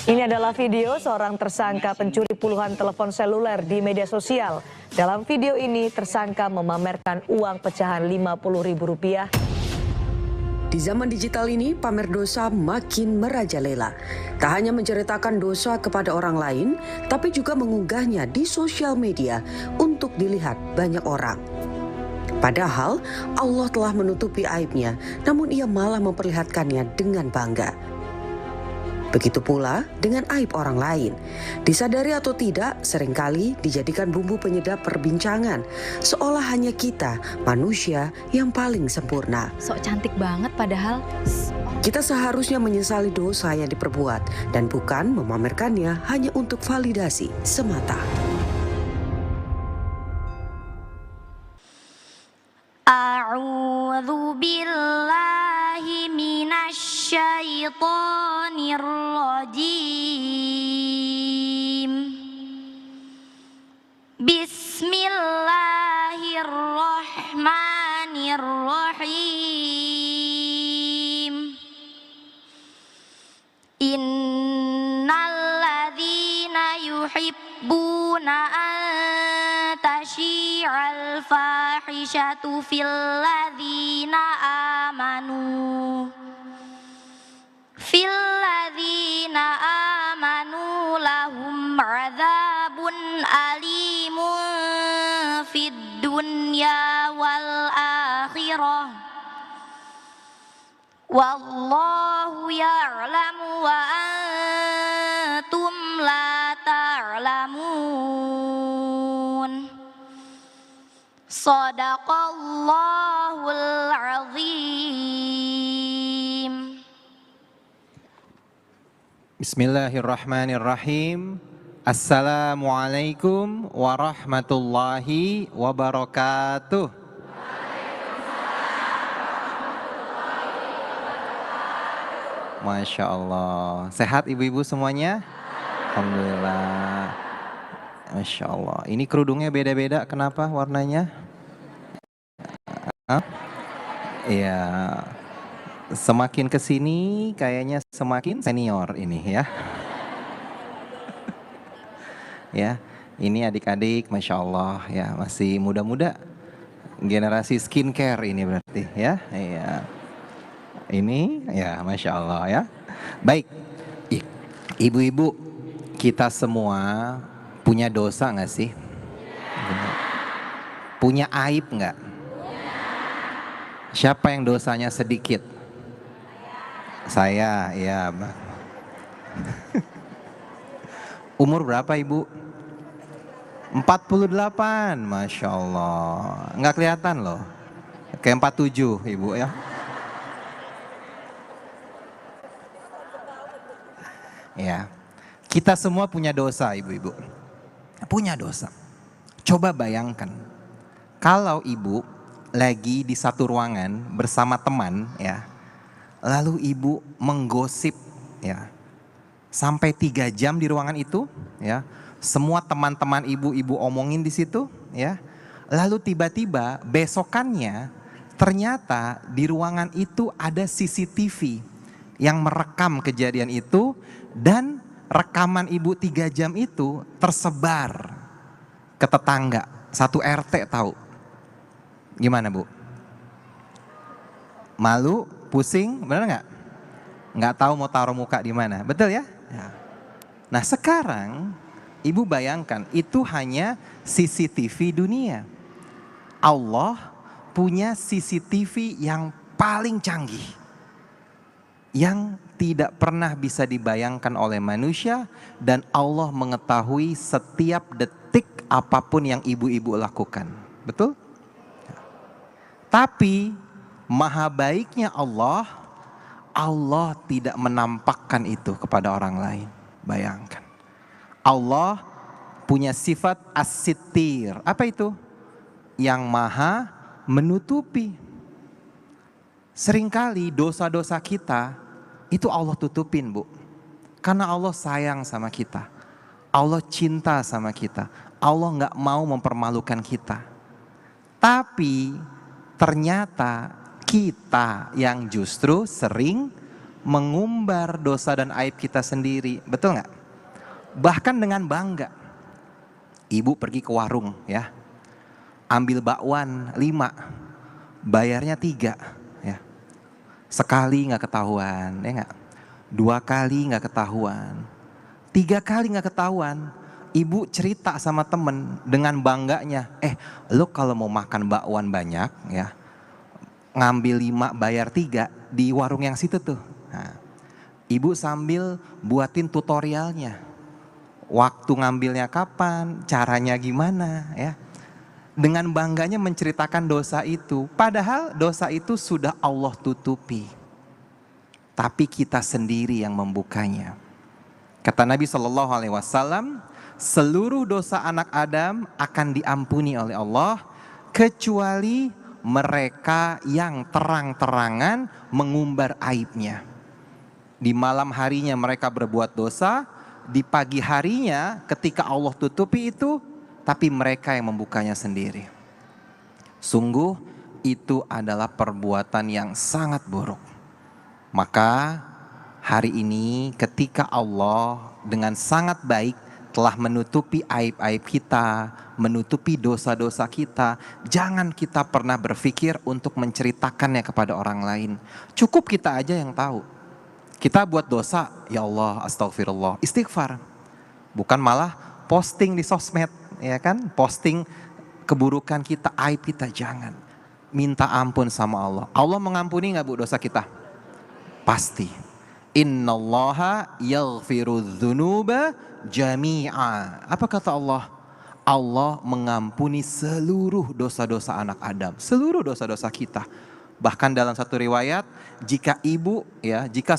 Ini adalah video seorang tersangka pencuri puluhan telepon seluler di media sosial. Dalam video ini tersangka memamerkan uang pecahan Rp50.000. Di zaman digital ini, pamer dosa makin merajalela. Tak hanya menceritakan dosa kepada orang lain, tapi juga mengunggahnya di sosial media untuk dilihat banyak orang. Padahal Allah telah menutupi aibnya, namun ia malah memperlihatkannya dengan bangga. Begitu pula dengan aib orang lain. Disadari atau tidak, seringkali dijadikan bumbu penyedap perbincangan, seolah hanya kita, manusia, yang paling sempurna. Sok cantik banget padahal. Kita seharusnya menyesali dosa yang diperbuat dan bukan memamerkannya hanya untuk validasi semata. A'udzu billahi minasy syaithanir rajim. Bismillahirrahmanirrahim. Innalladzina yuhibbuna an tasyi'al fahishatu fil ladzina amanu lahum adzabun alimun fid dunya wal akhirah wallahu ya'lamu wa antum la ta'lamun. Shadaqallahul azim. Bismillahirrahmanirrahim. Assalamualaikum warahmatullahi wabarakatuh. Masya Allah. Sehat ibu-ibu semuanya? Alhamdulillah. Masya Allah. Ini kerudungnya beda-beda. Kenapa warnanya? Iya. Semakin kesini kayaknya semakin senior ini ya. Ya, ini adik-adik Masya Allah ya, masih muda-muda. Generasi skincare ini berarti ya. Iya. Ini ya Masya Allah ya. Baik, ibu-ibu, kita semua punya dosa gak sih? Punya aib gak? Siapa yang dosanya sedikit? Saya, ya. Umur berapa ibu? 48, Masya Allah. Nggak kelihatan loh. Kayak 47 ibu ya. Ya, kita semua punya dosa ibu-ibu. Punya dosa. Coba bayangkan, kalau ibu lagi di satu ruangan bersama teman ya, lalu ibu menggosip ya, sampai 3 jam di ruangan itu ya, semua teman-teman ibu omongin di situ ya, lalu tiba-tiba besokannya ternyata di ruangan itu ada CCTV yang merekam kejadian itu, dan rekaman ibu 3 jam itu tersebar ke tetangga, satu RT tahu. Gimana bu? Malu, pusing, benar nggak? Nggak tahu mau taruh muka di mana, betul ya? Nah sekarang ibu bayangkan, itu hanya CCTV dunia. Allah punya CCTV yang paling canggih, yang tidak pernah bisa dibayangkan oleh manusia, dan Allah mengetahui setiap detik apapun yang ibu-ibu lakukan. Betul? Tapi maha baiknya Allah, Allah tidak menampakkan itu kepada orang lain. Bayangkan. Allah punya sifat as-sittir. Apa itu? Yang maha menutupi. Seringkali dosa-dosa kita itu Allah tutupin bu. Karena Allah sayang sama kita. Allah cinta sama kita. Allah gak mau mempermalukan kita. Tapi ternyata kita yang justru sering mengumbar dosa dan aib kita sendiri, betul nggak? Bahkan dengan bangga. Ibu pergi ke warung ya, ambil bakwan 5, bayarnya 3 ya. Sekali nggak ketahuan, ya nggak? 2 kali nggak ketahuan, 3 kali nggak ketahuan. Ibu cerita sama temen dengan bangganya, lo kalau mau makan bakwan banyak ya, ngambil 5 bayar 3 di warung yang situ tuh. Nah, ibu sambil buatin tutorialnya. Waktu ngambilnya kapan, caranya gimana ya. Dengan bangganya menceritakan dosa itu. Padahal dosa itu sudah Allah tutupi. Tapi kita sendiri yang membukanya. Kata Nabi SAW, seluruh dosa anak Adam akan diampuni oleh Allah kecuali mereka yang terang-terangan mengumbar aibnya. Di malam harinya mereka berbuat dosa, di pagi harinya ketika Allah tutupi itu, tapi mereka yang membukanya sendiri. Sungguh itu adalah perbuatan yang sangat buruk. Maka hari ini ketika Allah dengan sangat baik telah menutupi aib-aib kita, menutupi dosa-dosa kita, jangan kita pernah berpikir untuk menceritakannya kepada orang lain. Cukup kita aja yang tahu. Kita buat dosa, ya Allah, astagfirullah, istighfar. Bukan malah posting di sosmed, ya kan? Posting keburukan kita, aib kita, jangan. Minta ampun sama Allah. Allah mengampuni nggak bu dosa kita? Pasti. Innallaha yaghfiru dzunuba jami'a. Apa kata Allah? Allah mengampuni seluruh dosa-dosa anak Adam, seluruh dosa-dosa kita. Bahkan dalam satu riwayat, jika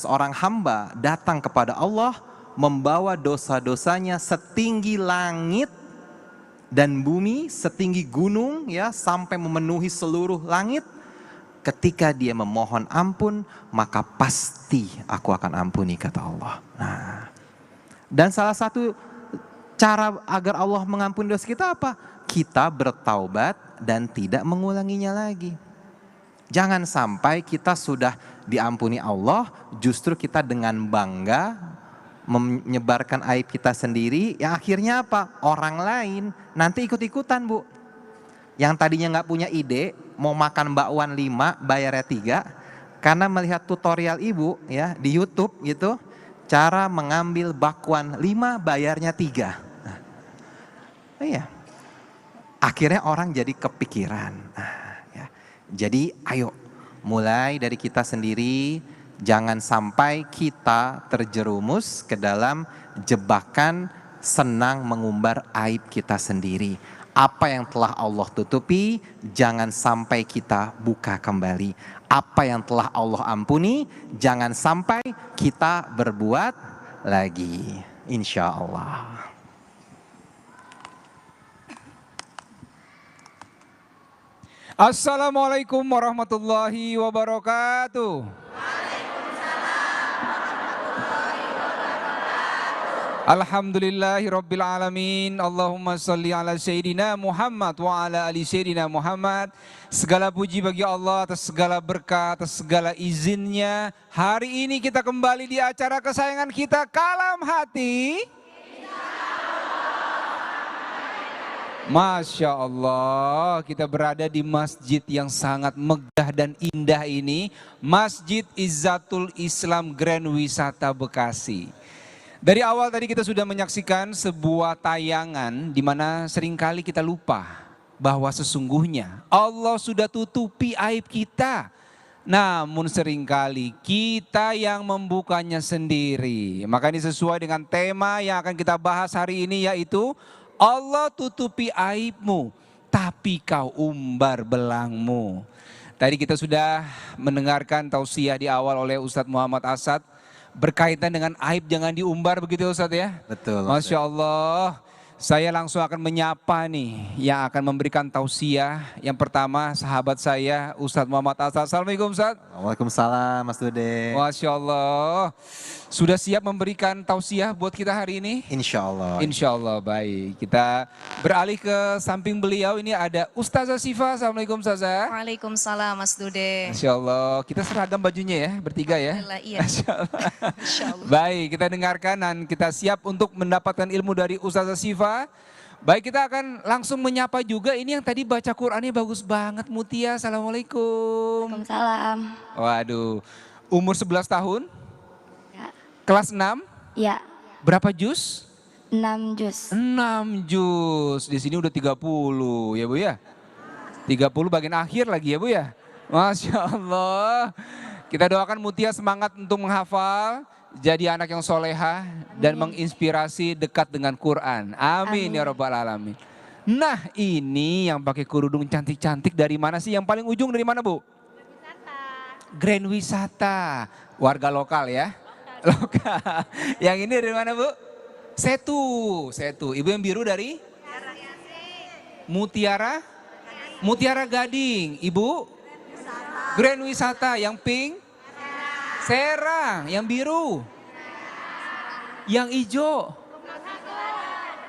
seorang hamba datang kepada Allah membawa dosa-dosanya setinggi langit dan bumi, setinggi gunung ya, sampai memenuhi seluruh langit, ketika dia memohon ampun, maka pasti aku akan ampuni, kata Allah. Nah, dan salah satu cara agar Allah mengampuni dosa kita apa? Kita bertaubat dan tidak mengulanginya lagi. Jangan sampai kita sudah diampuni Allah, justru kita dengan bangga menyebarkan aib kita sendiri, yang akhirnya apa? Orang lain nanti ikut-ikutan bu. Yang tadinya nggak punya ide, mau makan bakwan 5, bayarnya 3, karena melihat tutorial ibu ya di YouTube gitu, cara mengambil bakwan 5, bayarnya 3. Nah, iya. Akhirnya orang jadi kepikiran. Jadi ayo mulai dari kita sendiri, jangan sampai kita terjerumus ke dalam jebakan senang mengumbar aib kita sendiri. Apa yang telah Allah tutupi, jangan sampai kita buka kembali. Apa yang telah Allah ampuni, jangan sampai kita berbuat lagi. Insya Allah. Assalamualaikum warahmatullahi wabarakatuh. Alhamdulillahi alamin. Allahumma salli ala Sayyidina Muhammad wa ala ali Sayyidina Muhammad. Segala puji bagi Allah atas segala berkah, atas segala izinnya. Hari ini kita kembali di acara kesayangan kita, Kalam Hati. Masya Allah, kita berada di masjid yang sangat megah dan indah ini, Masjid Izzatul Islam Grand Wisata Bekasi. Dari awal tadi kita sudah menyaksikan sebuah tayangan di mana seringkali kita lupa bahwa sesungguhnya Allah sudah tutupi aib kita. Namun seringkali kita yang membukanya sendiri. Maka ini sesuai dengan tema yang akan kita bahas hari ini, yaitu Allah tutupi aibmu, tapi kau umbar belangmu. Tadi kita sudah mendengarkan tausiah di awal oleh Ustadz Muhammad Asad berkaitan dengan aib jangan diumbar, begitu Ustadz ya? Betul. Masya Allah. Saya langsung akan menyapa nih yang akan memberikan tausiah. Yang pertama sahabat saya Ustadz Muhammad Asad. Assalamualaikum Ustadz. Waalaikumsalam Mas Dude. Masya Allah. Sudah siap memberikan tausiah buat kita hari ini? Insya Allah. Insya Allah, baik. Kita beralih ke samping beliau, ini ada Ustazah Sifa. Assalamualaikum Ustazah. Waalaikumsalam Mas Dude. Masya Allah, kita seragam bajunya ya, bertiga ya. Alhamdulillah, iya. Masya Allah. Masya Allah. Baik, kita dengarkan dan kita siap untuk mendapatkan ilmu dari Ustazah Sifa. Baik, kita akan langsung menyapa juga. Ini yang tadi baca Qur'annya bagus banget, Mutia. Assalamualaikum. Waalaikumsalam. Waduh, umur 11 tahun, Ya. kelas 6, Ya, berapa juz? 6 juz. 6 juz. Di sini udah 30 ya Bu ya. 30 bagian akhir lagi ya Bu ya. Masya Allah. Kita doakan Mutia semangat untuk menghafal. Jadi anak yang soleha dan menginspirasi dekat dengan Quran. Amin, ya Rabbal Alamin. Nah ini yang pakai kerudung cantik-cantik dari mana sih? Yang paling ujung dari mana Bu? Grand Wisata. Warga lokal ya. Lokal. Yang ini dari mana Bu? Setu. Ibu yang biru dari? Mutiara? Mutiara Gading. Ibu? Grand Wisata. Yang pink? Serang. Yang biru? Yang hijau?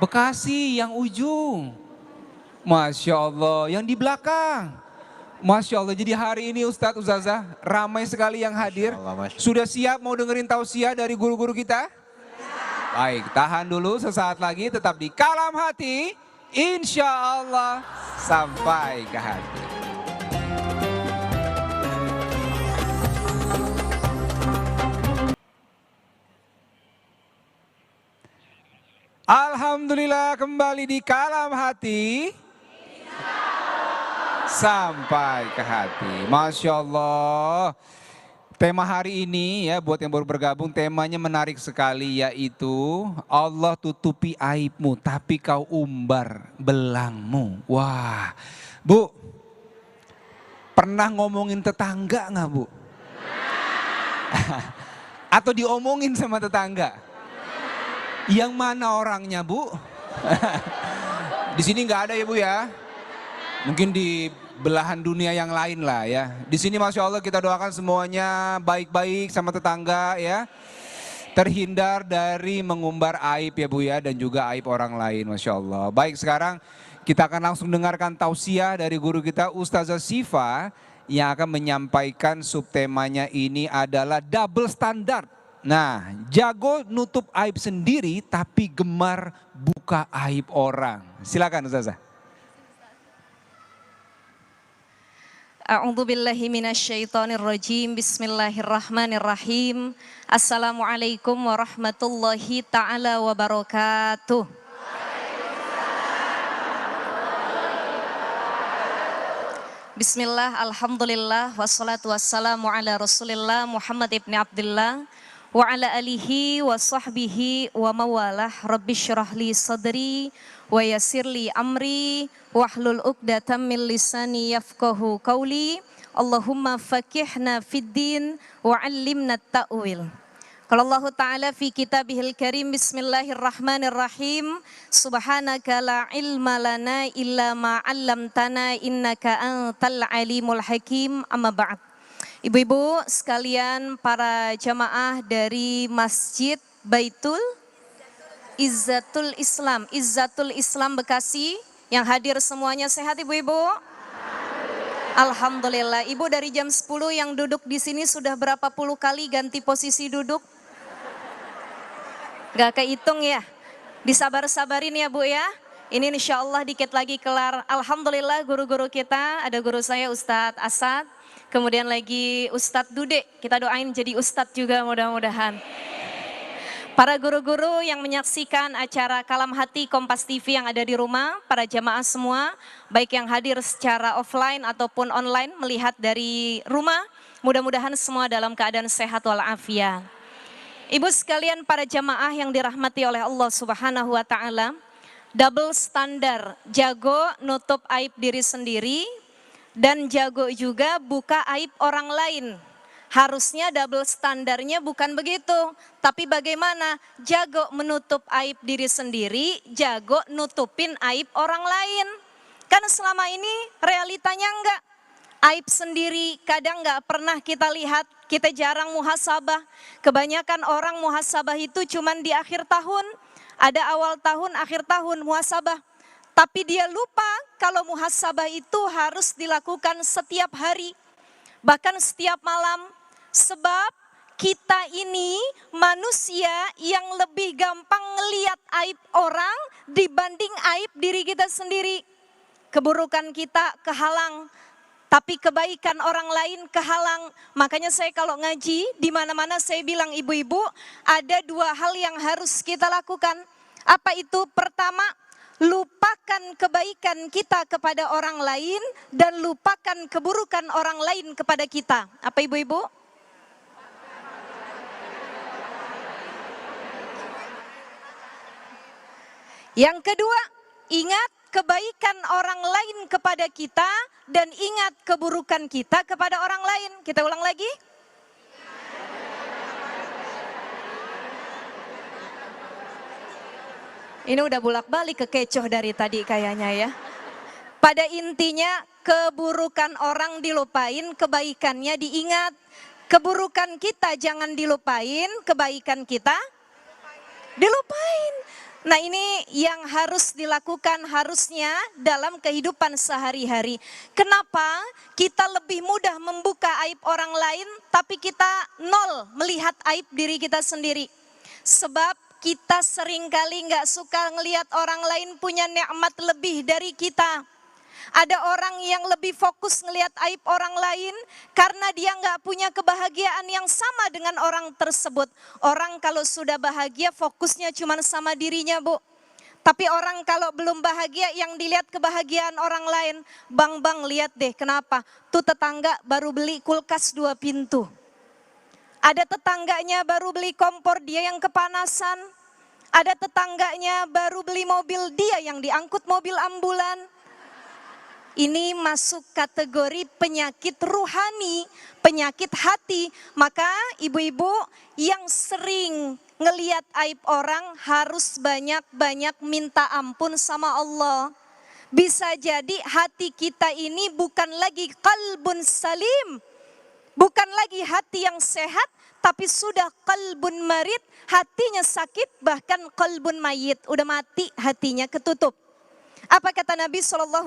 Bekasi. Yang ujung? Masya Allah. Yang di belakang? Masya Allah. Jadi hari ini Ustadz Ustazah ramai sekali yang hadir. Masya Allah, Masya Allah. Sudah siap mau dengerin tausiah dari guru-guru kita? Baik, tahan dulu sesaat lagi tetap di Kalam Hati. Insya Allah sampai ke hati. Alhamdulillah kembali di Kalam Hati. Sampai ke hati. Masya Allah. Tema hari ini ya buat yang baru bergabung temanya menarik sekali yaitu Allah tutupi aibmu tapi kau umbar belangmu. Wah Bu, pernah ngomongin tetangga nggak Bu? Atau diomongin sama tetangga? Yang mana orangnya Bu? Di sini nggak ada ya Bu ya? Mungkin di belahan dunia yang lain lah ya. Di sini Masya Allah kita doakan semuanya baik-baik sama tetangga ya. Terhindar dari mengumbar aib ya Bu ya dan juga aib orang lain Masya Allah. Baik sekarang kita akan langsung dengarkan tausiah dari guru kita Ustazah Sifa yang akan menyampaikan subtemanya ini adalah double standard. Nah jago nutup aib sendiri tapi gemar buka aib orang. Silakan Ustazah. A'udzu billahi minasyaitonir rajim. Bismillahirrahmanirrahim. Assalamualaikum warahmatullahi taala wabarakatuh. Bismillah, alhamdulillah, wassalatu wassalamu ala rasulillah Muhammad ibn Abdullah wa ala alihi wa sahbihi wa mawalah. Rabbi syrahli sadri wa yassirli amri wahlul uqdatam min lisani yafqahu qawli. Allahumma faqihna fid din wa 'allimna ta'wil. Qala Allah Ta'ala fi kitabihil karim. Bismillahirrahmanirrahim. Subhanaka la ilma lana illa ma 'allamtana innaka antal alimul hakim. Amma ba'd. Ibu-ibu sekalian, para jamaah dari Masjid Baitul Izzatul Islam Bekasi yang hadir semuanya sehat ibu-ibu? Alhamdulillah. Ibu dari jam 10 yang duduk di sini sudah berapa puluh kali ganti posisi duduk? Gak kehitung ya? Disabar-sabarin ya Bu ya. Ini insya Allah dikit lagi kelar. Alhamdulillah guru-guru kita, ada guru saya Ustadz Asad, kemudian lagi Ustadz Dude. Kita doain jadi Ustadz juga mudah-mudahan. Para guru-guru yang menyaksikan acara Kalam Hati Kompas TV yang ada di rumah, para jamaah semua, baik yang hadir secara offline ataupun online melihat dari rumah, mudah-mudahan semua dalam keadaan sehat walafiat. Ibu sekalian, para jamaah yang dirahmati oleh Allah Subhanahu wa Ta'ala, double standar, jago nutup aib diri sendiri dan jago juga buka aib orang lain. Harusnya double standarnya bukan begitu. Tapi bagaimana? Jago menutup aib diri sendiri, jago nutupin aib orang lain. Karena selama ini realitanya enggak. Aib sendiri kadang enggak pernah kita lihat, kita jarang muhasabah. Kebanyakan orang muhasabah itu cuman di akhir tahun. Ada awal tahun, akhir tahun muhasabah. Tapi dia lupa kalau muhasabah itu harus dilakukan setiap hari. Bahkan setiap malam. Sebab kita ini manusia yang lebih gampang ngelihat aib orang dibanding aib diri kita sendiri. Keburukan kita kehalang, tapi kebaikan orang lain kehalang. Makanya saya kalau ngaji di mana-mana saya bilang ibu-ibu ada dua hal yang harus kita lakukan. Apa itu? Pertama, lupakan kebaikan kita kepada orang lain dan lupakan keburukan orang lain kepada kita. Apa ibu-ibu? Yang kedua, ingat kebaikan orang lain kepada kita dan ingat keburukan kita kepada orang lain. Kita ulang lagi. Ini udah bolak-balik kekecoh dari tadi kayaknya ya. Pada intinya keburukan orang dilupain, kebaikannya diingat. Keburukan kita jangan dilupain, kebaikan kita dilupain. Nah ini yang harus dilakukan harusnya dalam kehidupan sehari-hari. Kenapa kita lebih mudah membuka aib orang lain tapi kita nol melihat aib diri kita sendiri. Sebab kita seringkali nggak suka ngelihat orang lain punya nikmat lebih dari kita. Ada orang yang lebih fokus ngelihat aib orang lain karena dia nggak punya kebahagiaan yang sama dengan orang tersebut. Orang kalau sudah bahagia fokusnya cuma sama dirinya, Bu. Tapi orang kalau belum bahagia yang dilihat kebahagiaan orang lain. Bang, lihat deh kenapa? Tuh tetangga baru beli kulkas 2 pintu. Ada tetangganya baru beli kompor, dia yang kepanasan. Ada tetangganya baru beli mobil, dia yang diangkut mobil ambulan. Ini masuk kategori penyakit ruhani, penyakit hati. Maka ibu-ibu yang sering ngeliat aib orang harus banyak-banyak minta ampun sama Allah. Bisa jadi hati kita ini bukan lagi qalbun salim, bukan lagi hati yang sehat, tapi sudah qalbun marid, hatinya sakit, bahkan qalbun mayit, udah mati hatinya, ketutup. Apa kata Nabi SAW?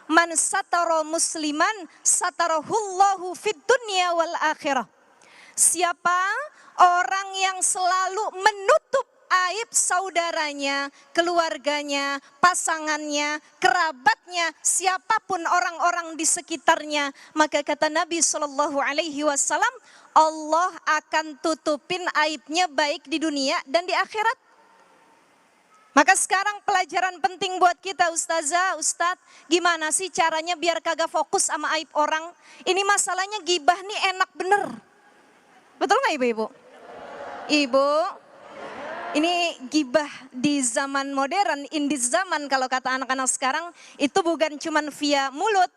Man satara musliman satarahullahu fid dunya wal akhirah. Siapa orang yang selalu menutup aib saudaranya, keluarganya, pasangannya, kerabatnya, siapapun orang-orang di sekitarnya, maka kata Nabi SAW, Allah akan tutupin aibnya baik di dunia dan di akhirat. Maka sekarang pelajaran penting buat kita Ustazah, Ustadz, gimana sih caranya biar kagak fokus sama aib orang? Ini masalahnya gibah nih enak bener. Betul gak ibu-ibu? Ibu, ini gibah di zaman modern, in this zaman kalau kata anak-anak sekarang, itu bukan cuma via mulut.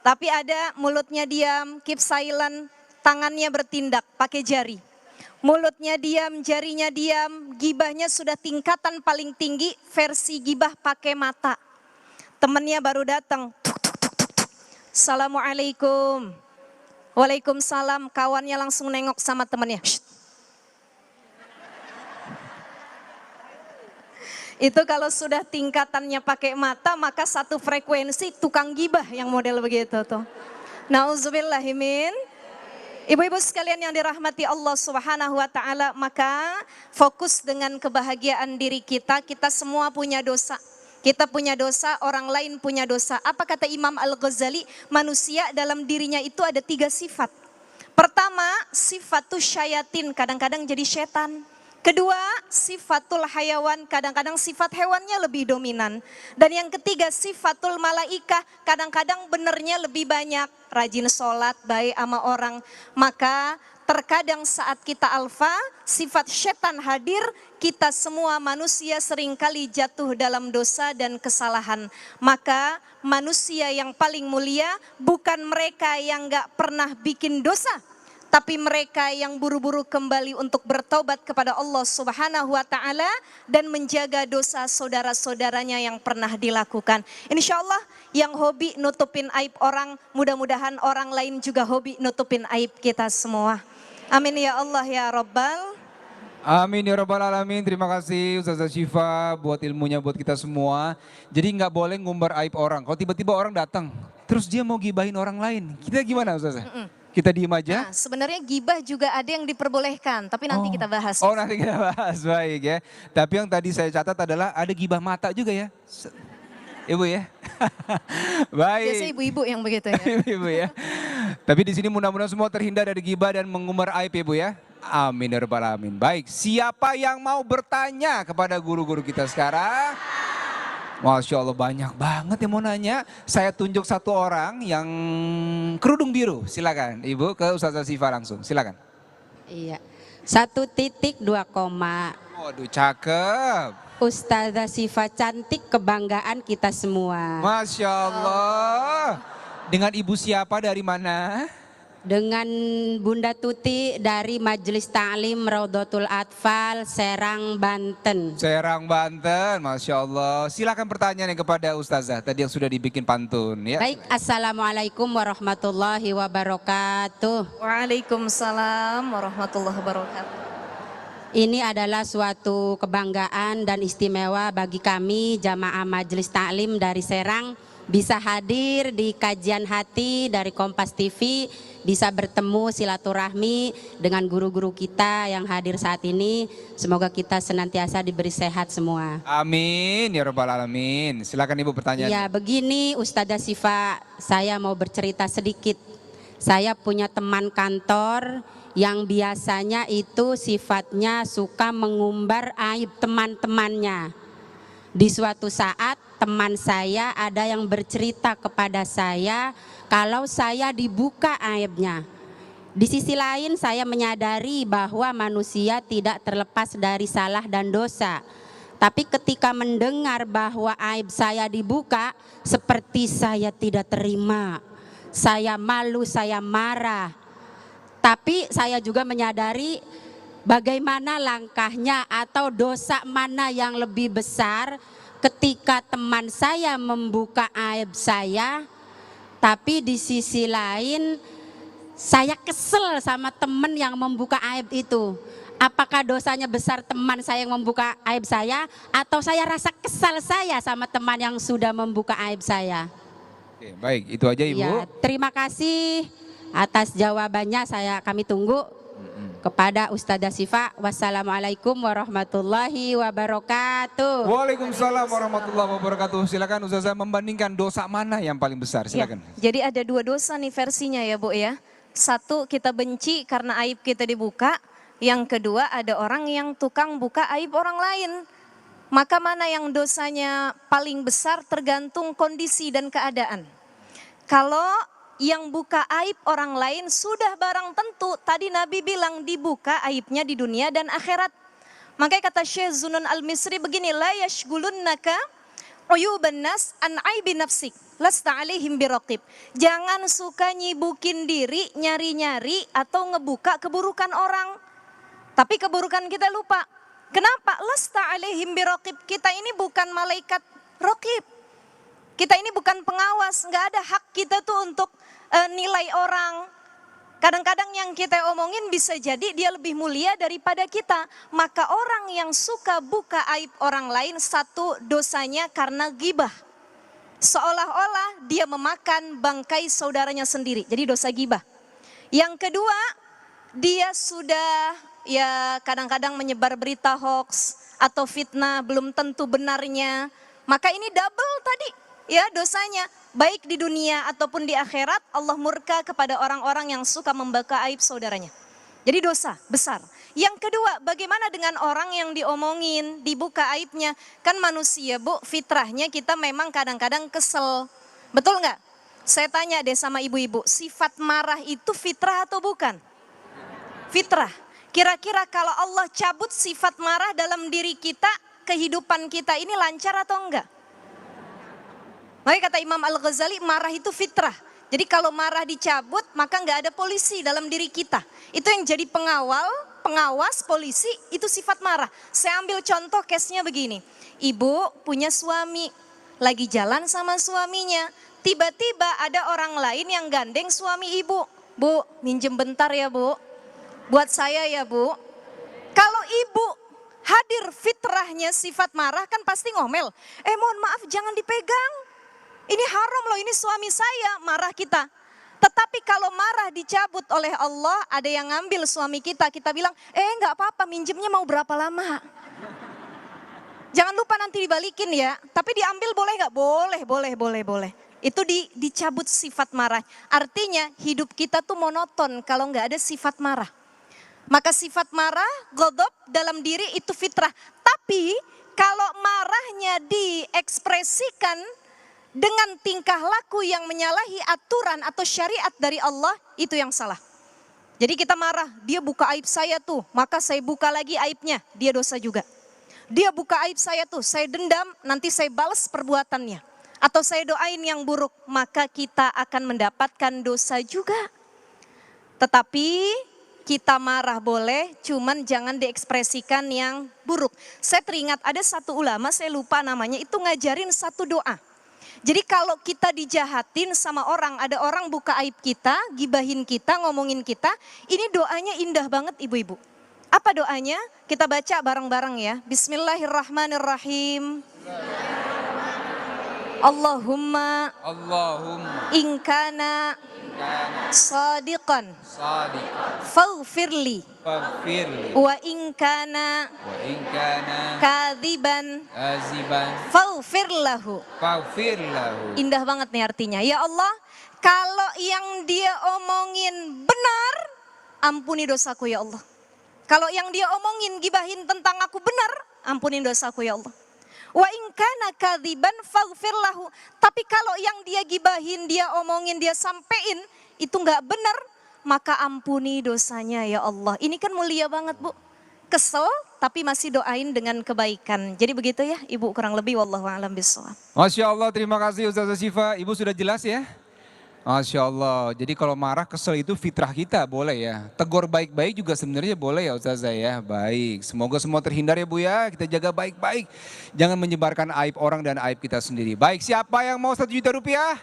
Tapi ada mulutnya diam, keep silent, tangannya bertindak pakai jari. Mulutnya diam, jarinya diam, gibahnya sudah tingkatan paling tinggi, versi gibah pakai mata. Temennya baru datang, tuk, tuk, tuk, tuk, tuk. Assalamualaikum. Waalaikumsalam, kawannya langsung nengok sama temennya. Shh. Itu kalau sudah tingkatannya pakai mata, maka satu frekuensi tukang gibah yang model begitu tuh. Nauzubillahimin. Ibu-ibu sekalian yang dirahmati Allah Subhanahu wa taala, maka fokus dengan kebahagiaan diri kita. Kita semua punya dosa. Kita punya dosa, orang lain punya dosa. Apa kata Imam Al-Ghazali? Manusia dalam dirinya itu ada 3 sifat. Pertama, sifatus syayatin, kadang-kadang jadi setan. Kedua, sifatul hayawan, kadang-kadang sifat hewannya lebih dominan. Dan yang ketiga, sifatul malaikah, kadang-kadang benernya lebih banyak. Rajin sholat, baik sama orang. Maka terkadang saat kita alfa, sifat setan hadir, kita semua manusia seringkali jatuh dalam dosa dan kesalahan. Maka manusia yang paling mulia bukan mereka yang gak pernah bikin dosa, Tapi mereka yang buru-buru kembali untuk bertaubat kepada Allah Subhanahu wa taala dan menjaga dosa saudara-saudaranya yang pernah dilakukan. Insya Allah yang hobi nutupin aib orang, mudah-mudahan orang lain juga hobi nutupin aib kita semua. Amin ya Allah ya Rabbal. Amin ya Rabbal Alamin. Terima kasih Ustazah Syifa buat ilmunya buat kita semua. Jadi nggak boleh ngumbar aib orang. Kalau tiba-tiba orang datang, terus dia mau gibahin orang lain, kita gimana Ustazah? Kita diem aja? Nah, sebenarnya gibah juga ada yang diperbolehkan, tapi nanti kita bahas. Oh nanti kita bahas, baik ya. Tapi yang tadi saya catat adalah ada gibah mata juga ya. Ibu ya. Baik. Biasanya ibu-ibu yang begitu ya. Ibu ya. Tapi di sini mudah-mudahan semua terhindar dari gibah dan mengumbar aib ya Bu ya. Amin ya Rabbal Alamin. Baik, siapa yang mau bertanya kepada guru-guru kita sekarang? Masya Allah banyak banget yang mau nanya. Saya tunjuk satu orang yang kerudung biru. Silakan Ibu ke Ustazah Syifa langsung. Silakan. Iya. 1.2 koma. Waduh cakep. Ustazah Syifa cantik, kebanggaan kita semua. Masya Allah. Dengan ibu siapa dari mana? Dengan Bunda Tuti dari Majelis Ta'lim Raudhatul Atfal, Serang, Banten. Serang, Banten. Masya Allah. Silakan pertanyaannya kepada Ustazah. Tadi yang sudah dibikin pantun. Ya. Baik, Assalamualaikum warahmatullahi wabarakatuh. Waalaikumsalam warahmatullahi wabarakatuh. Ini adalah suatu kebanggaan dan istimewa bagi kami jamaah Majelis Ta'lim dari Serang bisa hadir di kajian hati dari Kompas TV, bisa bertemu silaturahmi dengan guru-guru kita yang hadir saat ini. Semoga kita senantiasa diberi sehat semua. Amin ya Rabbal Alamin. Silakan Ibu pertanyaan. Ya begini Ustazah Syifa, saya mau bercerita sedikit. Saya punya teman kantor yang biasanya itu sifatnya suka mengumbar aib teman-temannya. Di suatu saat teman saya ada yang bercerita kepada saya kalau saya dibuka aibnya. Di sisi lain saya menyadari bahwa manusia tidak terlepas dari salah dan dosa. Tapi ketika mendengar bahwa aib saya dibuka, seperti saya tidak terima. Saya malu, saya marah. Tapi saya juga menyadari bagaimana langkahnya atau dosa mana yang lebih besar ketika teman saya membuka aib saya, tapi di sisi lain saya kesel sama teman yang membuka aib itu. Apakah dosanya besar teman saya yang membuka aib saya, atau saya rasa kesal saya sama teman yang sudah membuka aib saya? Oke, baik, itu aja Ibu. Ya, terima kasih atas jawabannya. Kami tunggu kepada Ustazah Syifa. Wassalamualaikum warahmatullahi wabarakatuh. Waalaikumsalam warahmatullahi wabarakatuh. Silakan Ustazah membandingkan dosa mana yang paling besar. Silakan. Ya, jadi ada dua dosa nih versinya ya Bu ya. Satu, kita benci karena aib kita dibuka. Yang kedua, ada orang yang tukang buka aib orang lain. Maka mana yang dosanya paling besar tergantung kondisi dan keadaan. Kalau yang buka aib orang lain sudah barang tentu, tadi Nabi bilang dibuka aibnya di dunia dan akhirat. Makanya kata Syekh Zunun Al-Misri begini, la yashgulunnaka uyuban nas an aibi nafsik, lasta alaihim biraqib. Jangan suka nyibukin diri, nyari-nyari atau ngebuka keburukan orang. Tapi keburukan kita lupa. Kenapa? Lasta alaihim biraqib. Kita ini bukan malaikat raqib. Kita ini bukan pengawas, nggak ada hak kita tuh untuk nilai orang. Kadang-kadang yang kita omongin bisa jadi dia lebih mulia daripada kita. Maka orang yang suka buka aib orang lain, satu dosanya karena gibah. Seolah-olah dia memakan bangkai saudaranya sendiri. Jadi dosa gibah. Yang kedua, dia sudah ya kadang-kadang menyebar berita hoax atau fitnah belum tentu benarnya. Maka ini double tadi ya dosanya. Baik di dunia ataupun di akhirat, Allah murka kepada orang-orang yang suka membuka aib saudaranya. Jadi dosa besar. Yang kedua, bagaimana dengan orang yang diomongin, dibuka aibnya? Kan manusia Bu, fitrahnya kita memang kadang-kadang kesel. Betul nggak? Saya tanya deh sama ibu-ibu, sifat marah itu fitrah atau bukan? Fitrah. Kira-kira kalau Allah cabut sifat marah dalam diri kita, kehidupan kita ini lancar atau enggak? Makanya kata Imam Al-Ghazali, marah itu fitrah. Jadi kalau marah dicabut, maka nggak ada polisi dalam diri kita. Itu yang jadi pengawas polisi, itu sifat marah. Saya ambil contoh case-nya begini. Ibu punya suami, lagi jalan sama suaminya. Tiba-tiba ada orang lain yang gandeng suami ibu. Bu, minjem bentar ya bu. Buat saya ya bu. Kalau ibu hadir fitrahnya sifat marah kan pasti ngomel. Mohon maaf jangan dipegang. Ini haram loh, ini suami saya, marah kita. Tetapi kalau marah dicabut oleh Allah, ada yang ngambil suami kita, kita bilang, nggak apa-apa, minjemnya mau berapa lama? Jangan lupa nanti dibalikin ya, tapi diambil boleh nggak? Boleh. Itu dicabut sifat marah. Artinya hidup kita tuh monoton kalau nggak ada sifat marah. Maka sifat marah, ghadab dalam diri itu fitrah. Tapi kalau marahnya diekspresikan dengan tingkah laku yang menyalahi aturan atau syariat dari Allah, itu yang salah. Jadi kita marah, dia buka aib saya tuh, maka saya buka lagi aibnya, dia dosa juga. Dia buka aib saya tuh, saya dendam, nanti saya balas perbuatannya. Atau saya doain yang buruk, maka kita akan mendapatkan dosa juga. Tetapi kita marah boleh, cuman jangan diekspresikan yang buruk. Saya teringat ada satu ulama, saya lupa namanya, itu ngajarin satu doa. Jadi kalau kita dijahatin sama orang, ada orang buka aib kita, gibahin kita, ngomongin kita, ini doanya indah banget ibu-ibu. Apa doanya? Kita baca bareng-bareng ya. Bismillahirrahmanirrahim. Allahumma inkana sadiqan faghfirli wa inkana kadziban faghfir lahu. Indah banget nih artinya. Ya Allah, kalau yang dia omongin benar, ampuni dosaku ya Allah. Kalau yang dia omongin gibahin tentang aku benar, ampunin dosaku ya Allah. Wa inkana kadziban faghfir lahu. Tapi kalau yang dia gibahin, dia omongin, dia sampein itu enggak benar, maka ampuni dosanya ya Allah. Ini kan mulia banget Bu. Kesel tapi masih doain dengan kebaikan. Jadi begitu ya Ibu kurang lebih, wallahu a'lam bishawab. Masya Allah, terima kasih Ustazah Syifa. Ibu sudah jelas ya? Masya Allah, jadi kalau marah kesel itu fitrah kita boleh ya. Tegur baik-baik juga sebenarnya boleh ya Ustazah ya. Baik, semoga semua terhindar ya Bu ya. Kita jaga baik-baik. Jangan menyebarkan aib orang dan aib kita sendiri. Baik, siapa yang mau 1 juta rupiah?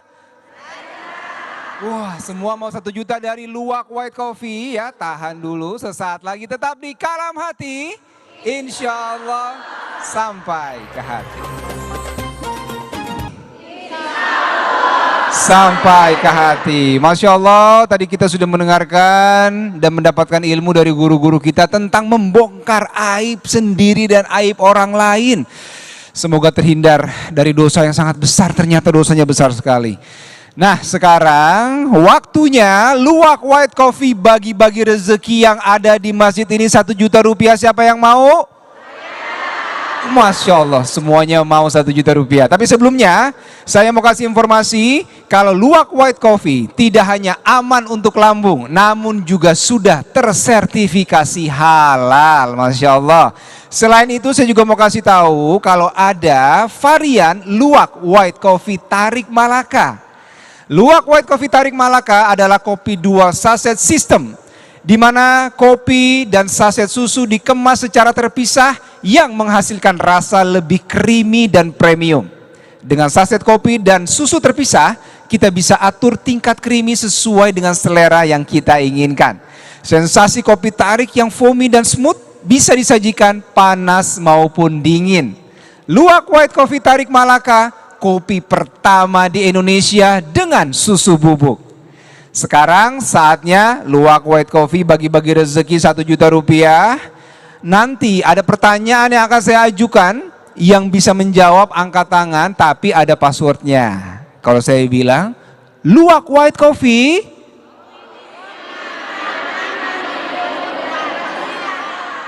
Wah, semua mau 1 juta dari Luwak White Coffee ya. Tahan dulu, sesaat lagi tetap di Kalam Hati. Insya Allah sampai ke hati. Sampai ke hati. Masya Allah, tadi kita sudah mendengarkan dan mendapatkan ilmu dari guru-guru kita tentang membongkar aib sendiri dan aib orang lain. Semoga terhindar dari dosa yang sangat besar, ternyata dosanya besar sekali. Nah sekarang waktunya Luwak White Coffee bagi-bagi rezeki yang ada di masjid ini 1 juta rupiah. Siapa yang mau? Masya Allah, semuanya mau 1 juta rupiah. Tapi sebelumnya saya mau kasih informasi kalau Luwak White Coffee tidak hanya aman untuk lambung, namun juga sudah tersertifikasi halal. Masya Allah. Selain itu saya juga mau kasih tahu kalau ada varian Luwak White Coffee Tarik Malaka. Luwak White Coffee Tarik Malaka adalah kopi dual saset system, di mana kopi dan saset susu dikemas secara terpisah yang menghasilkan rasa lebih creamy dan premium. Dengan saset kopi dan susu terpisah, kita bisa atur tingkat creamy sesuai dengan selera yang kita inginkan. Sensasi kopi tarik yang foamy dan smooth bisa disajikan panas maupun dingin. Luwak White Coffee Tarik Malaka, kopi pertama di Indonesia dengan susu bubuk. Sekarang saatnya Luwak White Coffee bagi-bagi rezeki 1 juta rupiah. Nanti ada pertanyaan yang akan saya ajukan, yang bisa menjawab angkat tangan tapi ada passwordnya. Kalau saya bilang Luwak White Coffee,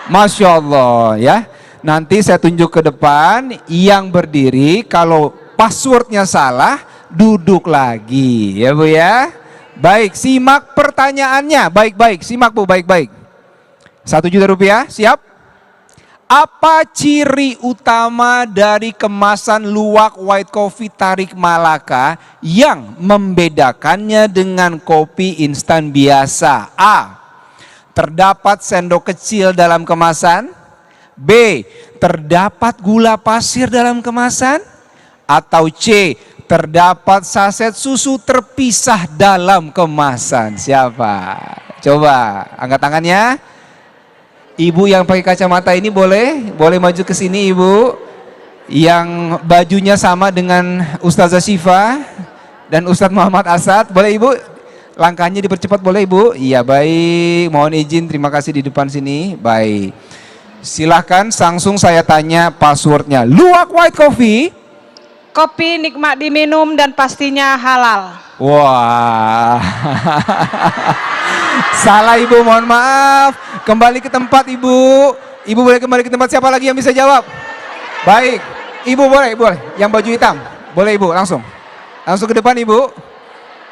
Masya Allah ya. Nanti saya tunjuk ke depan yang berdiri, kalau passwordnya salah duduk lagi ya Bu ya. Baik, simak pertanyaannya baik-baik, simak Bu baik-baik. 1 juta rupiah, siap? Apa ciri utama dari kemasan luwak white coffee Tarik Malaka yang membedakannya dengan kopi instan biasa? A. Terdapat sendok kecil dalam kemasan. B. Terdapat gula pasir dalam kemasan. Atau C. Terdapat saset susu terpisah dalam kemasan. Siapa? Coba angkat tangannya. Ibu yang pakai kacamata ini boleh maju ke sini, Ibu. Yang bajunya sama dengan Ustazah Syifa dan Ustadz Muhammad Asad, boleh Ibu? Langkahnya dipercepat boleh Ibu? Iya, baik. Mohon izin, terima kasih di depan sini. Baik. Silahkan langsung saya tanya passwordnya. Luwak white coffee. Kopi nikmat diminum dan pastinya halal. Wah. Salah Ibu, mohon maaf. Kembali ke tempat Ibu. Ibu boleh kembali ke tempat. Siapa lagi yang bisa jawab? Baik. Ibu boleh. Yang baju hitam. Boleh Ibu, langsung. Langsung ke depan Ibu.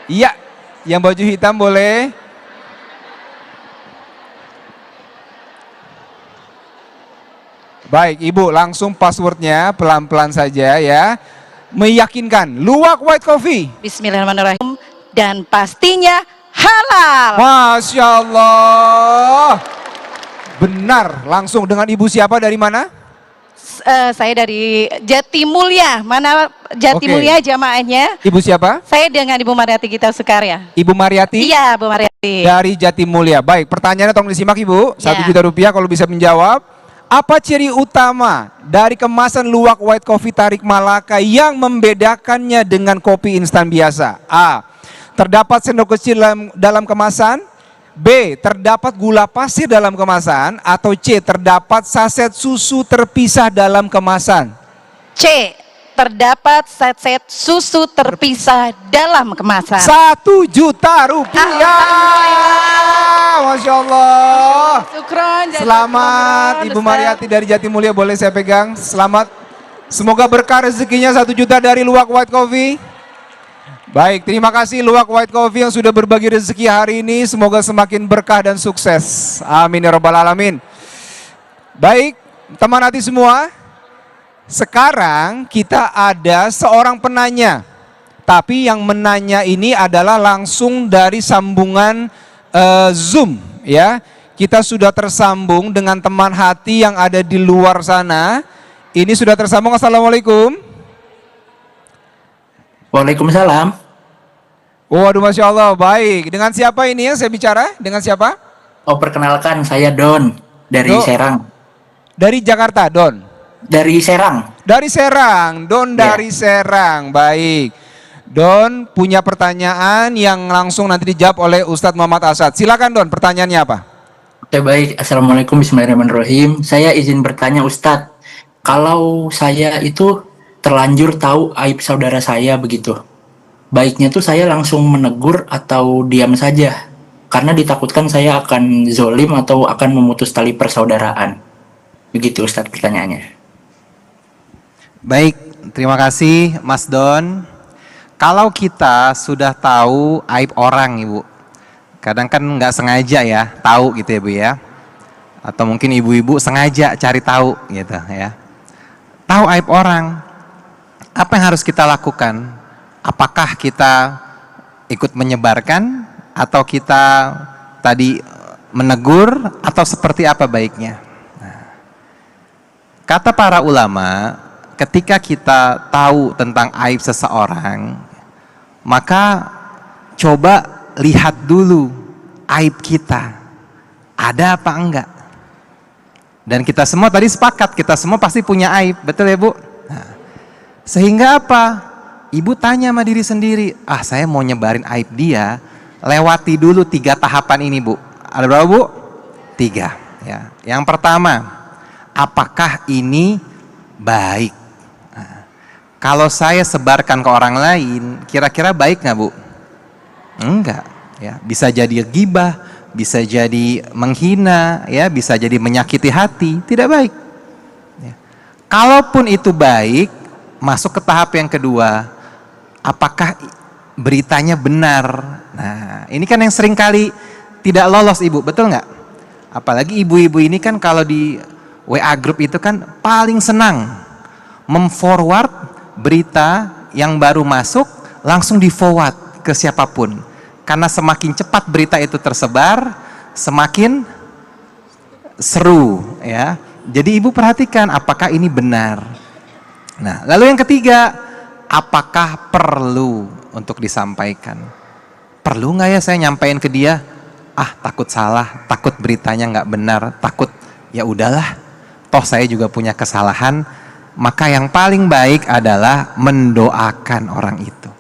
Iya. Yang baju hitam boleh. Baik Ibu, langsung passwordnya pelan-pelan saja ya. Meyakinkan. Luwak white coffee. Bismillahirrahmanirrahim. Dan pastinya halal. Masya Allah. Benar, langsung dengan Ibu siapa dari mana? Saya dari Jatimulya. Mana Jatimulya jamaahnya? Ibu siapa? Saya dengan Ibu Mariati Gita Sukarya. Ibu Mariati? Iya, Bu Mariati. Dari Jatimulya. Baik, pertanyaannya tolong disimak Ibu. Ya. 1 juta rupiah kalau bisa menjawab. Apa ciri utama dari kemasan luwak white coffee Tarik Malaka yang membedakannya dengan kopi instan biasa? A. Terdapat sendok kecil dalam kemasan. B. Terdapat gula pasir dalam kemasan. Atau C. Terdapat saset susu terpisah dalam kemasan. C. Terdapat saset susu terpisah dalam kemasan. 1 juta rupiah. Masya Allah. Syukron. Selamat Ibu Mariati dari Jatimulya, boleh saya pegang? Selamat. Semoga berkah rezekinya 1 juta dari luwak white coffee. Baik, terima kasih luwak white coffee yang sudah berbagi rezeki hari ini. Semoga semakin berkah dan sukses. Amin ya rabbal alamin. Baik, teman hati semua. Sekarang kita ada seorang penanya. Tapi yang menanya ini adalah langsung dari sambungan Zoom ya. Kita sudah tersambung dengan teman hati yang ada di luar sana. Ini sudah tersambung. Assalamualaikum. Waalaikumsalam. Waduh, Masya Allah. Baik, dengan siapa ini yang saya bicara? Dengan siapa? Oh, perkenalkan saya Don dari Serang. Dari Jakarta, Don? Dari Serang. Dari Serang, Don dari Serang. Baik. Don punya pertanyaan yang langsung nanti dijawab oleh Ustadz Muhammad Asad. Silakan Don, pertanyaannya apa? Oke, baik. Assalamualaikum, bismillahirrahmanirrahim. Saya izin bertanya Ustadz, kalau saya itu terlanjur tahu aib saudara saya begitu, baiknya tuh saya langsung menegur atau diam saja? Karena ditakutkan saya akan zolim atau akan memutus tali persaudaraan. Begitu Ustadz pertanyaannya. Baik, terima kasih Mas Don. Kalau kita sudah tahu aib orang Ibu, kadang kan nggak sengaja ya tahu gitu ya Bu ya, atau mungkin ibu-ibu sengaja cari tahu gitu ya, tahu aib orang, apa yang harus kita lakukan? Apakah kita ikut menyebarkan atau kita tadi menegur atau seperti apa baiknya? Nah, kata para ulama, ketika kita tahu tentang aib seseorang, maka coba lihat dulu aib kita ada apa enggak. Dan kita semua tadi sepakat, kita semua pasti punya aib, betul ya Bu? Nah, sehingga apa? Ibu tanya sama diri sendiri, saya mau nyebarin aib dia, lewati dulu 3 tahapan ini Bu. Ada berapa Bu? 3 ya. Yang pertama, apakah ini baik? Kalau saya sebarkan ke orang lain, kira-kira baik nggak Bu? Enggak, ya. Bisa jadi ghibah, bisa jadi menghina, ya, bisa jadi menyakiti hati, tidak baik. Ya. Kalaupun itu baik, masuk ke tahap yang kedua, apakah beritanya benar? Nah, ini kan yang sering kali tidak lolos Ibu, betul nggak? Apalagi ibu-ibu ini kan kalau di WA group itu kan paling senang memforward berita yang baru masuk langsung di forward ke siapapun. Karena semakin cepat berita itu tersebar, semakin seru ya. Jadi ibu perhatikan apakah ini benar. Nah, lalu yang ketiga, apakah perlu untuk disampaikan? Perlu nggak ya saya nyampaikan ke dia? Ah, takut salah, takut beritanya nggak benar, takut ya udahlah. Toh saya juga punya kesalahan. Maka yang paling baik adalah mendoakan orang itu.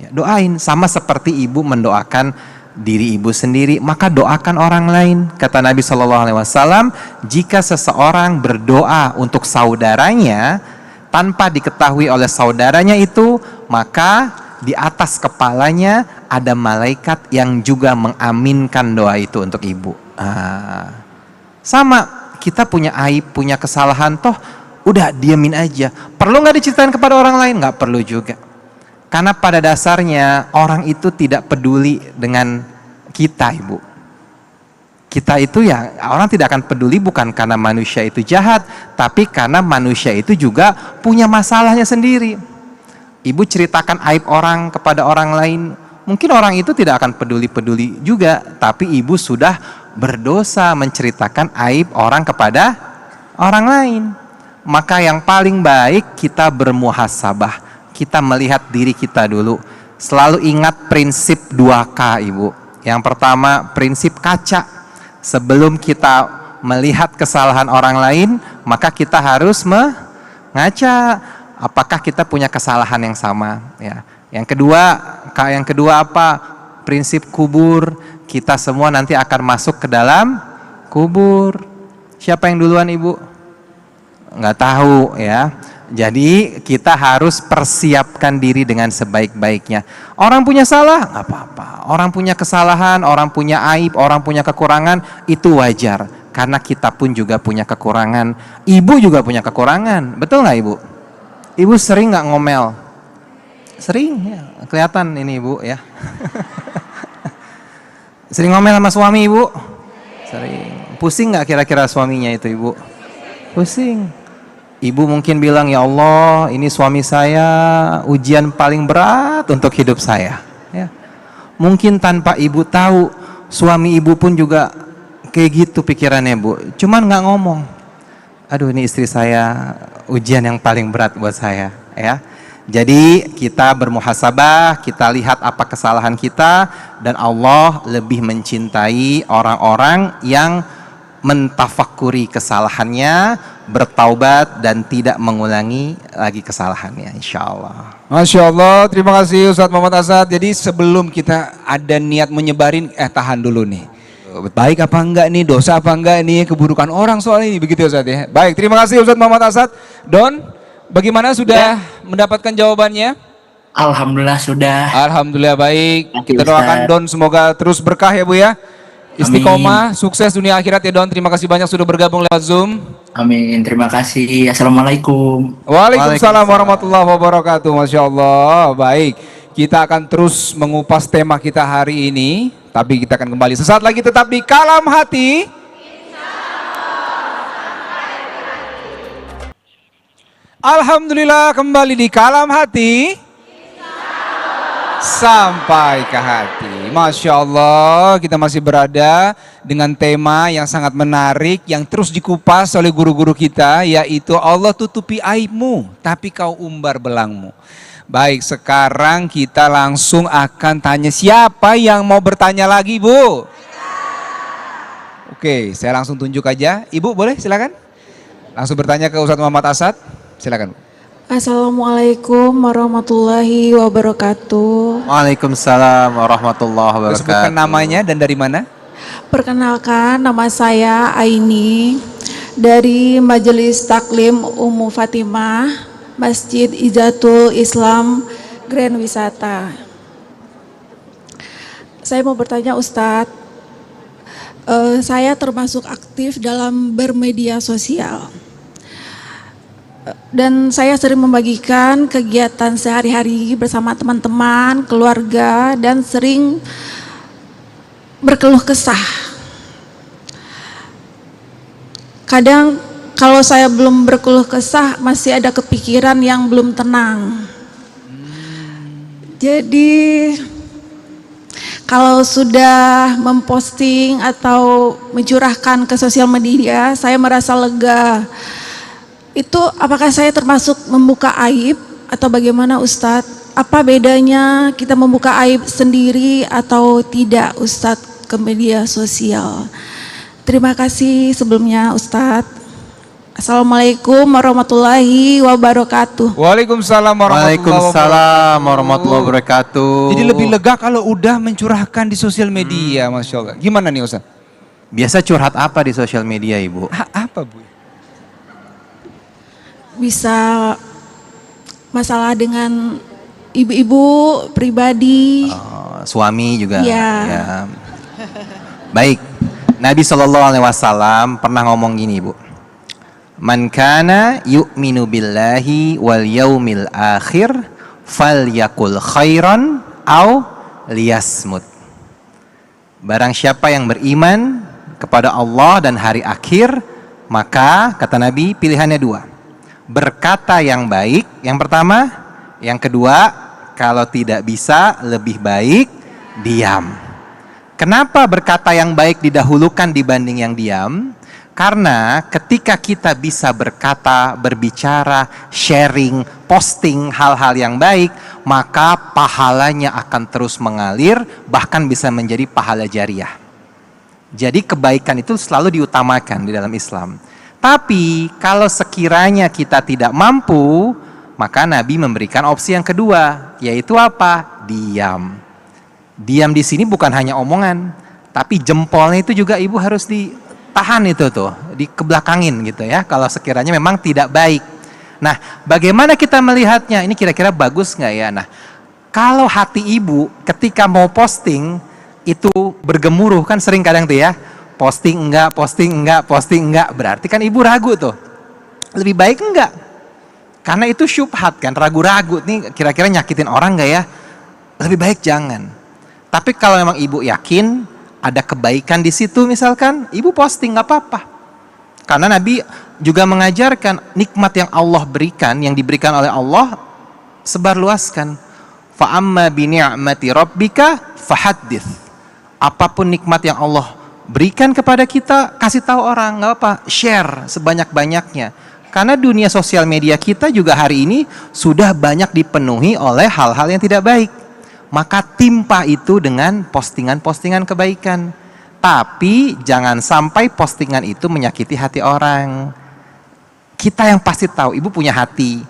Ya, doain sama seperti ibu mendoakan diri ibu sendiri, maka doakan orang lain. Kata Nabi SAW, jika seseorang berdoa untuk saudaranya tanpa diketahui oleh saudaranya itu, maka di atas kepalanya ada malaikat yang juga mengaminkan doa itu untuk ibu. Sama, kita punya aib, punya kesalahan, toh udah diamin aja. Perlu nggak diceritain kepada orang lain? Nggak perlu juga. Karena pada dasarnya orang itu tidak peduli dengan kita, ibu. Kita itu ya, orang tidak akan peduli bukan karena manusia itu jahat, tapi karena manusia itu juga punya masalahnya sendiri. Ibu ceritakan aib orang kepada orang lain, mungkin orang itu tidak akan peduli-peduli juga, tapi ibu sudah berdosa menceritakan aib orang kepada orang lain. Maka yang paling baik kita bermuhasabah. Kita melihat diri kita dulu. Selalu ingat prinsip 2K, ibu. Yang pertama, prinsip kaca. Sebelum kita melihat kesalahan orang lain, maka kita harus mengaca apakah kita punya kesalahan yang sama. Ya. Yang kedua apa? Prinsip kubur. Kita semua nanti akan masuk ke dalam kubur. Siapa yang duluan, ibu? Nggak tahu ya. Jadi kita harus persiapkan diri dengan sebaik-baiknya. Orang punya salah, nggak apa-apa. Orang punya kesalahan, orang punya aib, orang punya kekurangan, itu wajar. Karena kita pun juga punya kekurangan. Ibu juga punya kekurangan, betul nggak ibu? Ibu sering nggak ngomel? Sering, ya. Kelihatan ini ibu ya. Sering ngomel sama suami ibu? Sering. Pusing nggak kira-kira suaminya itu ibu? Pusing. Ibu mungkin bilang, ya Allah, ini suami saya ujian paling berat untuk hidup saya. Ya. Mungkin tanpa ibu tahu, suami ibu pun juga kayak gitu pikirannya bu. Cuman nggak ngomong. Aduh, ini istri saya ujian yang paling berat buat saya. Ya. Jadi kita bermuhasabah, kita lihat apa kesalahan kita, dan Allah lebih mencintai orang-orang yang mentafakuri kesalahannya, bertaubat dan tidak mengulangi lagi kesalahannya, insya Allah. Masya Allah, terima kasih Ustadz Muhammad Asad. Jadi sebelum kita ada niat menyebarin, tahan dulu nih. Baik apa enggak nih, dosa apa enggak nih, keburukan orang soal ini, begitu Ustadz ya. Baik, terima kasih Ustadz Muhammad Asad. Don, bagaimana sudah mendapatkan jawabannya? Alhamdulillah sudah. Alhamdulillah baik. Kita Ustaz. doakan Don semoga terus berkah ya Bu ya. Istiqomah, sukses dunia akhirat ya Don. Terima kasih banyak sudah bergabung lewat Zoom. Amin. Terima kasih. Assalamualaikum. Waalaikumsalam warahmatullahi wabarakatuh. Masya Allah. Baik, kita akan terus mengupas tema kita hari ini. Tapi kita akan kembali sesaat lagi tetap di Kalam Hati. Alhamdulillah kembali di Kalam Hati. Sampai ke hati. Masya Allah, kita masih berada dengan tema yang sangat menarik yang terus dikupas oleh guru-guru kita, yaitu Allah tutupi aibmu tapi kau umbar belangmu. Baik, sekarang kita langsung akan tanya, siapa yang mau bertanya lagi Bu? Oke, saya langsung tunjuk aja. Ibu boleh silakan langsung bertanya ke Ustadz Muhammad Asad. Silakan. Assalamualaikum warahmatullahi wabarakatuh. Waalaikumsalam warahmatullahi wabarakatuh. Sebutkan namanya dan dari mana? Perkenalkan, nama saya Aini dari Majelis Taklim Ummu Fatimah, Masjid Izzatul Islam, Grand Wisata. Saya mau bertanya Ustadz, saya termasuk aktif dalam bermedia sosial. Dan saya sering membagikan kegiatan sehari-hari bersama teman-teman, keluarga, dan sering berkeluh kesah. Kadang kalau saya belum berkeluh kesah masih ada kepikiran yang belum tenang. Jadi kalau sudah memposting atau mencurahkan ke sosial media, saya merasa lega. Itu apakah saya termasuk membuka aib atau bagaimana Ustadz? Apa bedanya kita membuka aib sendiri atau tidak Ustadz ke media sosial? Terima kasih sebelumnya Ustadz. Assalamualaikum warahmatullahi wabarakatuh. Waalaikumsalam Waalaikumsalam warahmatullahi wabarakatuh. Jadi lebih lega kalau udah mencurahkan di sosial media, Masya Allah. Gimana nih Ustaz? Biasa curhat apa di sosial media, Ibu? Apa Bu? Bisa masalah dengan ibu-ibu pribadi. Suami juga. Ya. Ya. Baik, Nabi SAW pernah ngomong gini, Bu. Man kana yu'minu billahi wal yaumil akhir falyakul khairan au liyasmut. Barang siapa yang beriman kepada Allah dan hari akhir, maka kata Nabi pilihannya dua. Berkata yang baik, yang pertama. Yang kedua, kalau tidak bisa lebih baik diam. Kenapa berkata yang baik didahulukan dibanding yang diam? Karena ketika kita bisa berkata, berbicara, sharing, posting hal-hal yang baik, maka pahalanya akan terus mengalir, bahkan bisa menjadi pahala jariah. Jadi kebaikan itu selalu diutamakan di dalam Islam. Tapi kalau sekiranya kita tidak mampu, maka Nabi memberikan opsi yang kedua, yaitu apa? Diam. Diam di sini bukan hanya omongan, tapi jempolnya itu juga ibu harus ditahan itu tuh, dikebelakangin gitu ya, kalau sekiranya memang tidak baik. Nah, bagaimana kita melihatnya? Ini kira-kira bagus nggak ya? Nah, kalau hati ibu ketika mau posting itu bergemuruh, kan sering kadang tuh ya, posting enggak, posting enggak, posting enggak, berarti kan ibu ragu tuh. Lebih baik enggak? Karena itu syubhat kan, ragu-ragu nih kira-kira nyakitin orang nggak ya? Lebih baik jangan. Tapi kalau memang ibu yakin ada kebaikan di situ misalkan, ibu posting nggak apa-apa. Karena Nabi juga mengajarkan nikmat yang Allah berikan, yang diberikan oleh Allah, sebarluaskan. Fa amma bi ni'mati rabbika fahaddits. Apapun nikmat yang Allah berikan kepada kita, kasih tahu orang, nggak apa, share sebanyak-banyaknya. Karena dunia sosial media kita juga hari ini sudah banyak dipenuhi oleh hal-hal yang tidak baik. Maka timpa itu dengan postingan-postingan kebaikan. Tapi jangan sampai postingan itu menyakiti hati orang. Kita yang pasti tahu, ibu punya hati,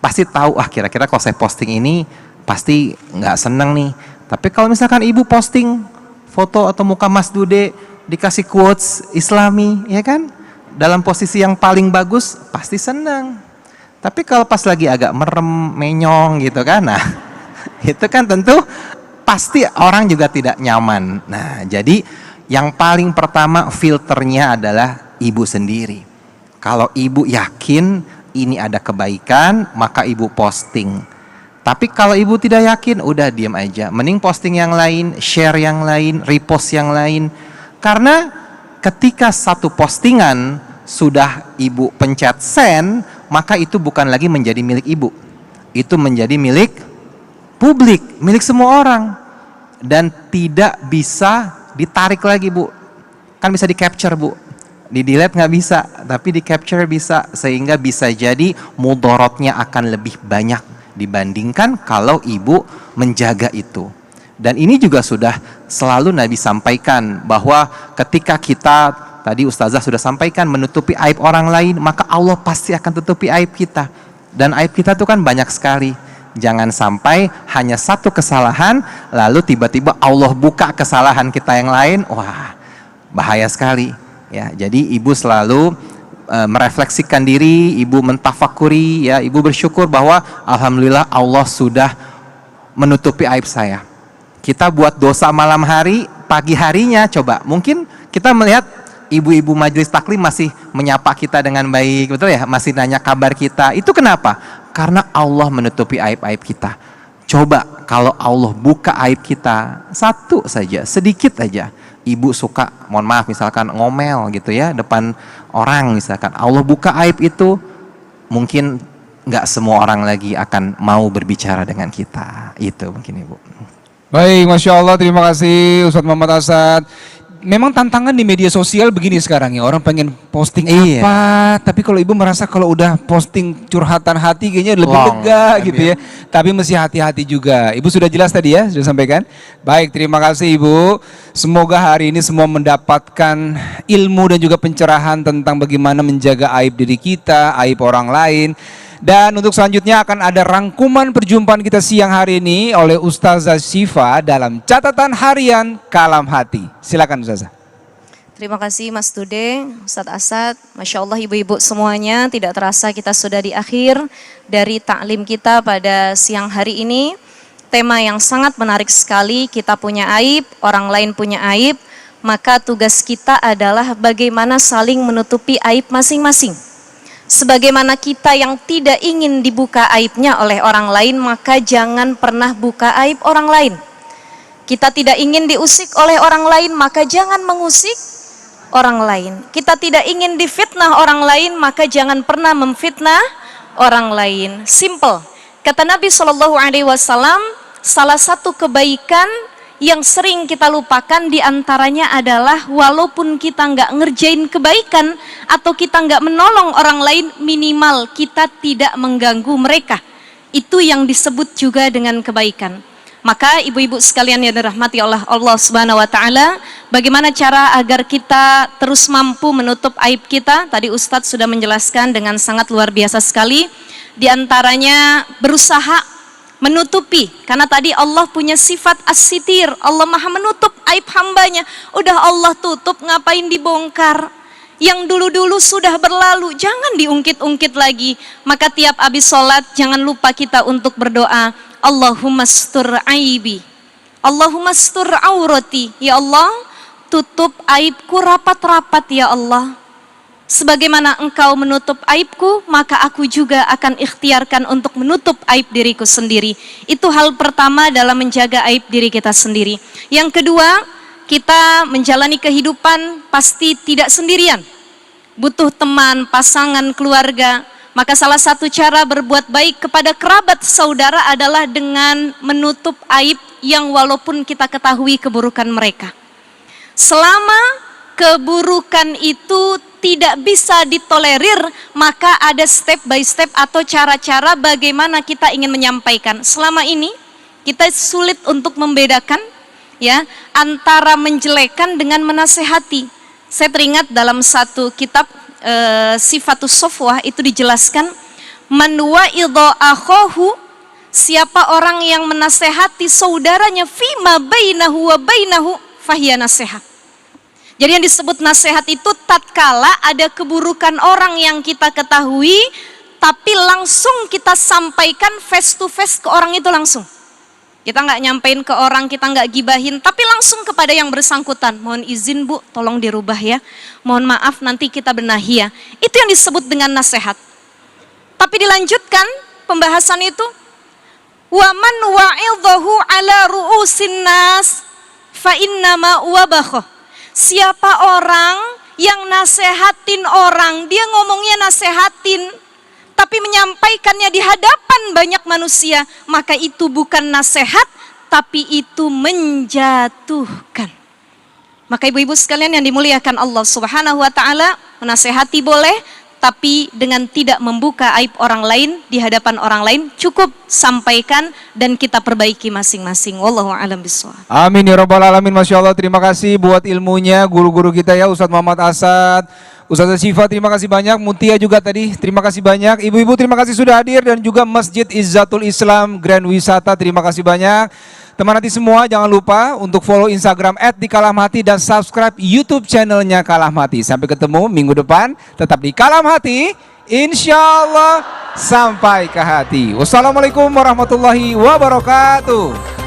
pasti tahu, kira-kira kalau saya posting ini pasti nggak seneng nih. Tapi kalau misalkan ibu posting foto atau muka Mas Dude, dikasih quotes Islami, ya kan, dalam posisi yang paling bagus, pasti seneng. Tapi kalau pas lagi agak merem, menyong gitu kan, nah itu kan tentu pasti orang juga tidak nyaman. Nah, jadi yang paling pertama filternya adalah ibu sendiri. Kalau ibu yakin ini ada kebaikan, maka ibu posting. Tapi kalau ibu tidak yakin, udah diam aja. Mending posting yang lain, share yang lain, repost yang lain. Karena ketika satu postingan sudah ibu pencet send, maka itu bukan lagi menjadi milik ibu. Itu menjadi milik publik, milik semua orang, dan tidak bisa ditarik lagi, Bu. Kan bisa di capture, Bu. Di delete nggak bisa, tapi di capture bisa, sehingga bisa jadi mudorotnya akan lebih banyak dibandingkan kalau ibu menjaga itu. Dan ini juga sudah selalu Nabi sampaikan, bahwa ketika kita, tadi Ustazah sudah sampaikan, menutupi aib orang lain, maka Allah pasti akan tutupi aib kita. Dan aib kita itu kan banyak sekali. Jangan sampai hanya satu kesalahan, lalu tiba-tiba Allah buka kesalahan kita yang lain. Wah, bahaya sekali. Ya, jadi ibu selalu merefleksikan diri, ibu mentafakuri, ya, ibu bersyukur bahwa alhamdulillah Allah sudah menutupi aib saya. Kita buat dosa malam hari, pagi harinya coba, mungkin kita melihat ibu-ibu majelis taklim masih menyapa kita dengan baik, betul ya, masih nanya kabar kita. Itu kenapa? Karena Allah menutupi aib-aib kita. Coba kalau Allah buka aib kita satu saja, sedikit aja, ibu suka, mohon maaf misalkan ngomel gitu ya depan orang misalkan, Allah buka aib itu, mungkin nggak semua orang lagi akan mau berbicara dengan kita. Itu mungkin Ibu. Baik, Masya Allah, terima kasih Ustadz Muhammad Asad. Memang tantangan di media sosial begini sekarang ya, orang pengen posting apa, tapi kalau ibu merasa kalau udah posting curhatan hati kayaknya lebih lega gitu ya. Tapi mesti hati-hati juga. Ibu sudah jelas tadi ya, sudah sampaikan. Baik, terima kasih Ibu. Semoga hari ini semua mendapatkan ilmu dan juga pencerahan tentang bagaimana menjaga aib diri kita, aib orang lain. Dan untuk selanjutnya akan ada rangkuman perjumpaan kita siang hari ini oleh Ustazah Syifa dalam catatan harian Kalam Hati. Silakan Ustazah. Terima kasih Mas Tude, Ustadz Asad. Masya Allah ibu-ibu semuanya, tidak terasa kita sudah di akhir dari taklim kita pada siang hari ini. Tema yang sangat menarik sekali, kita punya aib, orang lain punya aib. Maka tugas kita adalah bagaimana saling menutupi aib masing-masing. Sebagaimana kita yang tidak ingin dibuka aibnya oleh orang lain, maka jangan pernah buka aib orang lain. Kita tidak ingin diusik oleh orang lain, maka jangan mengusik orang lain. Kita tidak ingin difitnah orang lain, maka jangan pernah memfitnah orang lain. Simple. Kata Nabi SAW, salah satu kebaikan yang sering kita lupakan diantaranya adalah walaupun kita nggak ngerjain kebaikan atau kita nggak menolong orang lain, minimal kita tidak mengganggu mereka. Itu yang disebut juga dengan kebaikan. Maka ibu-ibu sekalian yang dirahmati Allah Subhanahu wa taala, bagaimana cara agar kita terus mampu menutup aib kita? Tadi Ustadz sudah menjelaskan dengan sangat luar biasa sekali. Di antaranya berusaha menutupi, karena tadi Allah punya sifat as-sitir, Allah maha menutup aib hambanya. Udah Allah tutup, ngapain dibongkar? Yang dulu-dulu sudah berlalu, jangan diungkit-ungkit lagi. Maka tiap habis sholat, jangan lupa kita untuk berdoa, Allahumma stur aibi, Allahumma stur aurati. Ya Allah, tutup aibku rapat-rapat ya Allah. Sebagaimana engkau menutup aibku, maka aku juga akan ikhtiarkan untuk menutup aib diriku sendiri. Itu hal pertama dalam menjaga aib diri kita sendiri. Yang kedua, kita menjalani kehidupan pasti tidak sendirian. Butuh teman, pasangan, keluarga. Maka salah satu cara berbuat baik kepada kerabat saudara adalah dengan menutup aib yang walaupun kita ketahui keburukan mereka. Selama keburukan itu tidak bisa ditolerir, maka ada step by step atau cara-cara bagaimana kita ingin menyampaikan. Selama ini kita sulit untuk membedakan ya antara menjelekan dengan menasehati. Saya teringat dalam satu kitab Sifatus Sofwah itu dijelaskan, man wa'idha akhahu, siapa orang yang menasehati saudaranya fima bainahu wa bainahu fahiya nasihat. Jadi yang disebut nasihat itu tatkala ada keburukan orang yang kita ketahui, tapi langsung kita sampaikan face to face ke orang itu langsung. Kita nggak nyampein ke orang, kita nggak gibahin, tapi langsung kepada yang bersangkutan. Mohon izin Bu, tolong dirubah ya. Mohon maaf nanti kita benahi ya. Itu yang disebut dengan nasihat. Tapi dilanjutkan pembahasan itu. Waman wa'idhahu ala ru'usin nas fa innama wabakhoh. Siapa orang yang nasehatin orang, dia ngomongnya nasehatin, tapi menyampaikannya di hadapan banyak manusia, maka itu bukan nasihat, tapi itu menjatuhkan. Maka ibu-ibu sekalian yang dimuliakan Allah Subhanahu wa taala, menasehati boleh, tapi dengan tidak membuka aib orang lain di hadapan orang lain, cukup sampaikan dan kita perbaiki masing-masing. Wallahu a'lam bishawab. Amin ya rabbal alamin. Masya Allah, terima kasih buat ilmunya guru-guru kita ya, Ustadz Muhammad Asad, Ustazah Syifa, terima kasih banyak. Mutia juga tadi, terima kasih banyak. Ibu-ibu terima kasih sudah hadir, dan juga Masjid Izzatul Islam Grand Wisata, terima kasih banyak. Teman hati semua, jangan lupa untuk follow Instagram @dikalamhati dan subscribe YouTube channelnya Kalam Hati. Sampai ketemu minggu depan, tetap di Kalam Hati, insya Allah sampai ke hati. Wassalamualaikum warahmatullahi wabarakatuh.